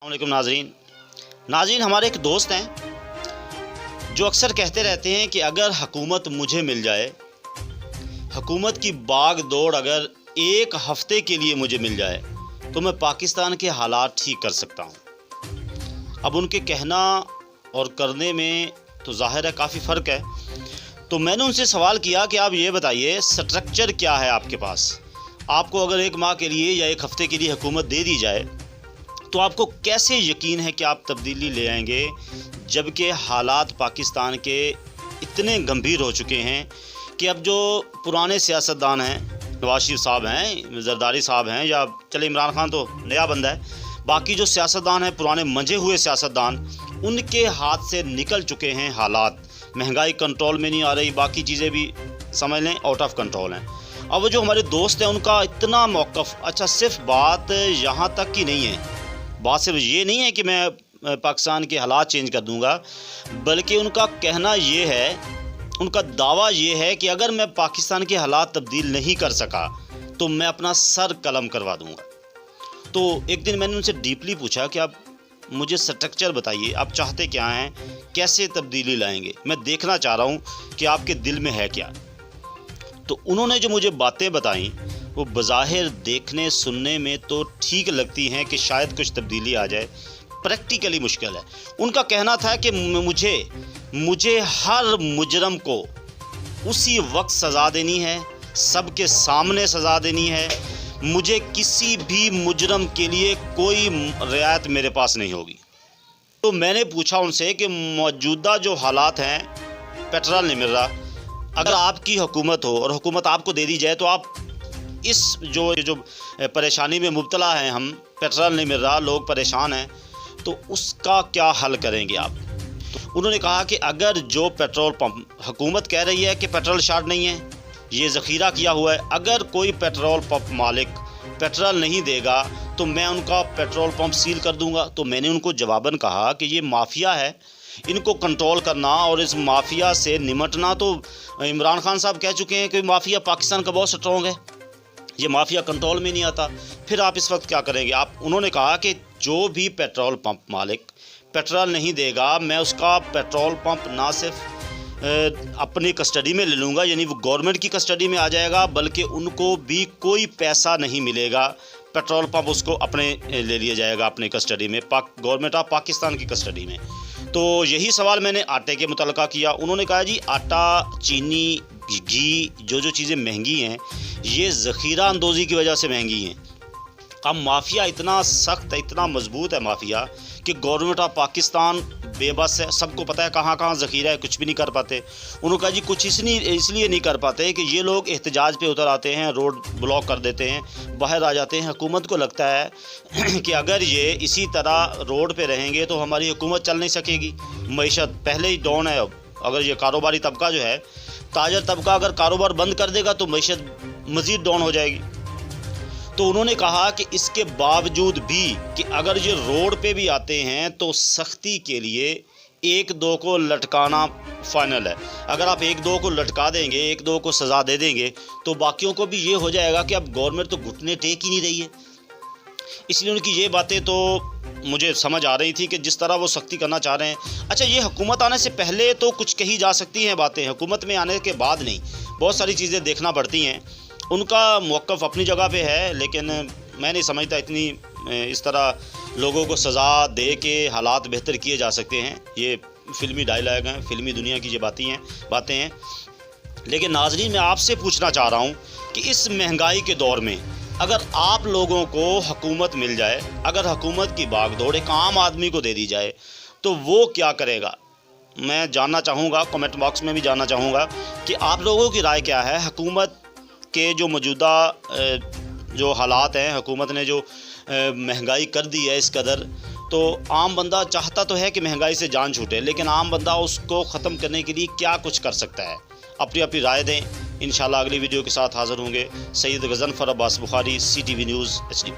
अस्सलामुअलैकुम नाज़रीन हमारे एक दोस्त हैं जो अक्सर कहते रहते हैं कि अगर हुकूमत मुझे मिल जाए, हुकूमत की बाग दौड़ अगर एक हफ़्ते के लिए मुझे मिल जाए तो मैं पाकिस्तान के हालात ठीक कर सकता हूँ। अब उनके कहना और करने में तो ज़ाहिर है काफ़ी फ़र्क है। तो मैंने उनसे सवाल किया कि आप ये बताइए स्ट्रक्चर क्या है आपके पास। आपको अगर एक माह के लिए या एक हफ़्ते के लिए हुकूमत दे दी जाए तो आपको कैसे यकीन है कि आप तब्दीली ले आएंगे, जबकि हालात पाकिस्तान के इतने गंभीर हो चुके हैं कि अब जो पुराने सियासतदान हैं, नवाज शरीफ साहब हैं, जरदारी साहब हैं, या चले इमरान खान तो नया बंदा है, बाकी जो सियासतदान हैं पुराने मंजे हुए सियासतदान, उनके हाथ से निकल चुके हैं हालात। महंगाई कंट्रोल में नहीं आ रही, बाकी चीज़ें भी समझ लें आउट ऑफ कंट्रोल हैं। अब वो जो हमारे दोस्त हैं उनका इतना मौक़िफ़, अच्छा सिर्फ बात यहाँ तक की नहीं है, बात सिर्फ ये नहीं है कि मैं पाकिस्तान के हालात चेंज कर दूंगा, बल्कि उनका कहना ये है, उनका दावा ये है कि अगर मैं पाकिस्तान के हालात तब्दील नहीं कर सका तो मैं अपना सर कलम करवा दूंगा। तो एक दिन मैंने उनसे डीपली पूछा कि आप मुझे स्ट्रक्चर बताइए, आप चाहते क्या हैं, कैसे तब्दीली लाएंगे, मैं देखना चाह रहा हूँ कि आपके दिल में है क्या। तो उन्होंने जो मुझे बातें बताई वो बज़ाहिर देखने सुनने में तो ठीक लगती हैं कि शायद कुछ तब्दीली आ जाए, प्रैक्टिकली मुश्किल है। उनका कहना था कि मुझे हर मुजरम को उसी वक्त सज़ा देनी है, सबके सामने सज़ा देनी है, मुझे किसी भी मुजरम के लिए कोई रियायत मेरे पास नहीं होगी। तो मैंने पूछा उनसे कि मौजूदा जो हालात हैं, पेट्रोल नहीं मिल रहा, अगर आपकी हुकूमत हो और हुकूमत आपको दे दी जाए तो आप इस जो परेशानी में मुब्तला हैं, हम पेट्रोल नहीं मिल रहा, लोग परेशान हैं, तो उसका क्या हल करेंगे आप। तो उन्होंने कहा कि अगर जो पेट्रोल पंप, हुकूमत कह रही है कि पेट्रोल शॉर्ट नहीं है, ये ज़ख़ीरा किया हुआ है, अगर कोई पेट्रोल पंप मालिक पेट्रोल नहीं देगा तो मैं उनका पेट्रोल पंप सील कर दूंगा। तो मैंने उनको जवाबन कहा कि ये माफिया है, इनको कंट्रोल करना और इस माफिया से निमटना तो इमरान खान साहब कह चुके हैं कि माफिया पाकिस्तान का बहुत स्ट्रॉन्ग है, ये माफिया कंट्रोल में नहीं आता, फिर आप इस वक्त क्या करेंगे आप। उन्होंने कहा कि जो भी पेट्रोल पंप मालिक पेट्रोल नहीं देगा, मैं उसका पेट्रोल पंप ना सिर्फ अपनी कस्टडी में ले लूँगा, यानी वो गवर्नमेंट की कस्टडी में आ जाएगा, बल्कि उनको भी कोई पैसा नहीं मिलेगा, पेट्रोल पंप उसको अपने ले लिया जाएगा अपनी कस्टडी में, गवर्नमेंट ऑफ पाकिस्तान की कस्टडी में। तो यही सवाल मैंने आटे के मुतल्लिक़ किया। उन्होंने कहा जी आटा, चीनी, घी, जो चीज़ें महंगी हैं ये ज़ख़ीरा अंदोज़ी की वजह से महंगी हैं। अब माफिया इतना सख्त है, इतना मजबूत है माफिया कि गवर्नमेंट ऑफ पाकिस्तान बेबस है, सबको पता है कहाँ कहाँ ज़ख़ीरा है, कुछ भी नहीं कर पाते। उन्होंने कहा जी कुछ इसलिए नहीं कर पाते कि ये लोग एहतजाज पे उतर आते हैं, रोड ब्लॉक कर देते हैं, बाहर आ जाते हैं। हुकूमत को लगता है कि अगर ये इसी तरह रोड पे रहेंगे तो हमारी हुकूमत चल नहीं सकेगी, मईशत पहले ही डाउन है। अगर ये कारोबारी तबका जो है, ताजर तबका अगर कारोबार बंद कर देगा तो मईशत मज़ीद डाउन हो जाएगी। तो उन्होंने कहा कि इसके बावजूद भी कि अगर ये रोड पे भी आते हैं तो सख्ती के लिए एक दो को लटकाना फ़ाइनल है। अगर आप एक दो को लटका देंगे, एक दो को सज़ा दे देंगे तो बाकियों को भी ये हो जाएगा कि अब गवर्नमेंट तो घुटने टेक ही नहीं रही है। इसलिए उनकी ये बातें तो मुझे समझ आ रही थी कि जिस तरह वो सख्ती करना चाह रहे हैं। अच्छा, ये हुकूमत आने से पहले तो कुछ कही जा सकती हैं बातें, हुकूमत में आने के बाद नहीं, बहुत सारी चीज़ें देखना पड़ती हैं। उनका मौक़िफ़ अपनी जगह पे है, लेकिन मैं नहीं समझता इतनी इस तरह लोगों को सज़ा दे के हालात बेहतर किए जा सकते हैं। ये फ़िल्मी डायलॉग हैं, फ़िल्मी दुनिया की ये बातें हैं। लेकिन नाज़रीन मैं आपसे पूछना चाह रहा हूँ कि इस महंगाई के दौर में अगर आप लोगों को हुकूमत मिल जाए, अगर हुकूमत की बागडोर एक आम आदमी को दे दी जाए तो वो क्या करेगा। मैं जानना चाहूँगा, कमेंट बॉक्स में भी जानना चाहूँगा कि आप लोगों की राय क्या है। हुकूमत के जो मौजूदा जो हालात हैं, हुकूमत ने जो महंगाई कर दी है इस कदर, तो आम बंदा चाहता तो है कि महंगाई से जान छूटे, लेकिन आम बंदा उसको ख़त्म करने के लिए क्या कुछ कर सकता है। अपनी राय दें। इंशाल्लाह अगली वीडियो के साथ हाज़िर होंगे। Syed Ghazanfar Abbas Bukhari, CTV news HD+।